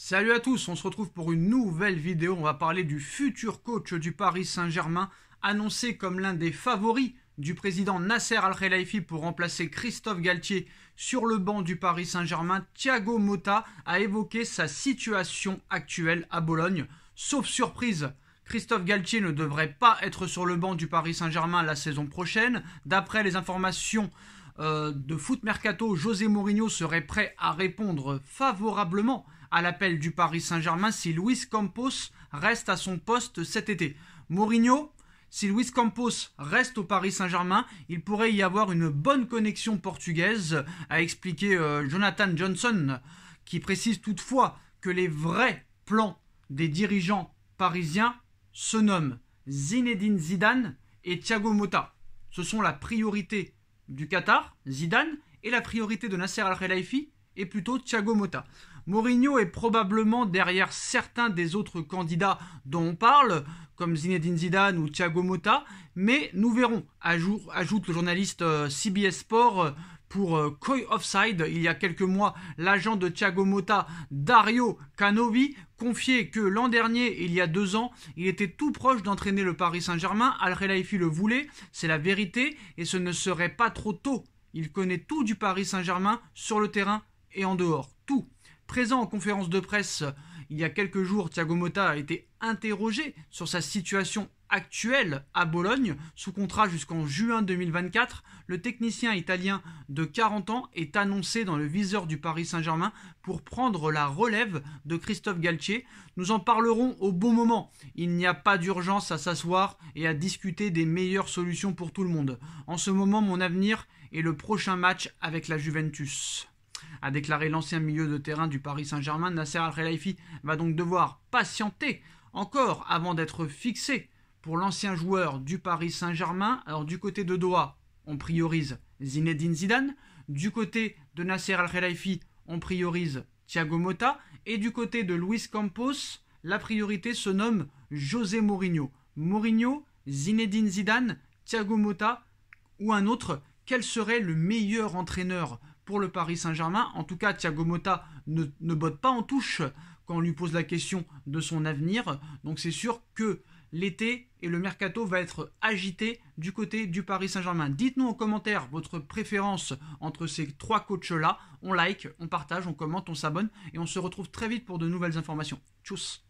Salut à tous, on se retrouve pour une nouvelle vidéo. On va parler du futur coach du Paris Saint-Germain, annoncé comme l'un des favoris du président Nasser Al-Khelaifi pour remplacer Christophe Galtier sur le banc du Paris Saint-Germain. Thiago Motta a évoqué sa situation actuelle à Bologne. Sauf surprise, Christophe Galtier ne devrait pas être sur le banc du Paris Saint-Germain la saison prochaine. D'après les informations de Foot Mercato, José Mourinho serait prêt à répondre favorablement à l'appel du Paris Saint-Germain si Luis Campos reste à son poste cet été. Mourinho, si Luis Campos reste au Paris Saint-Germain, il pourrait y avoir une bonne connexion portugaise, a expliqué Jonathan Johnson, qui précise toutefois que les vrais plans des dirigeants parisiens se nomment Zinedine Zidane et Thiago Motta. Ce sont la priorité du Qatar, Zidane, et la priorité de Nasser Al-Khelaifi est plutôt Thiago Motta. Mourinho est probablement derrière certains des autres candidats dont on parle, comme Zinedine Zidane ou Thiago Motta, mais nous verrons, ajoute le journaliste CBS Sport pour Koi Offside. Il y a quelques mois, l'agent de Thiago Motta, Dario Canovi, confiait que l'an dernier, il y a 2 ans, il était tout proche d'entraîner le Paris Saint-Germain. Al-Khelaifi le voulait, c'est la vérité, et ce ne serait pas trop tôt. Il connaît tout du Paris Saint-Germain, sur le terrain et en dehors, tout. Présent en conférence de presse il y a quelques jours, Thiago Motta a été interrogé sur sa situation actuelle à Bologne, sous contrat jusqu'en juin 2024. Le technicien italien de 40 ans est annoncé dans le viseur du Paris Saint-Germain pour prendre la relève de Christophe Galtier. Nous en parlerons au bon moment. Il n'y a pas d'urgence à s'asseoir et à discuter des meilleures solutions pour tout le monde. En ce moment, mon avenir est le prochain match avec la Juventus, a déclaré l'ancien milieu de terrain du Paris Saint-Germain. Nasser Al-Khelaifi va donc devoir patienter encore avant d'être fixé pour l'ancien joueur du Paris Saint-Germain. Alors du côté de Doha, on priorise Zinedine Zidane. Du côté de Nasser Al-Khelaifi, on priorise Thiago Motta. Et du côté de Luis Campos, la priorité se nomme José Mourinho. Mourinho, Zinedine Zidane, Thiago Motta ou un autre. Quel serait le meilleur entraîneur pour le Paris Saint-Germain? En tout cas, Thiago Motta ne botte pas en touche quand on lui pose la question de son avenir. Donc c'est sûr que l'été et le mercato va être agité du côté du Paris Saint-Germain. Dites-nous en commentaire votre préférence entre ces 3 coachs-là. On like, on partage, on commente, on s'abonne et on se retrouve très vite pour de nouvelles informations. Tchuss!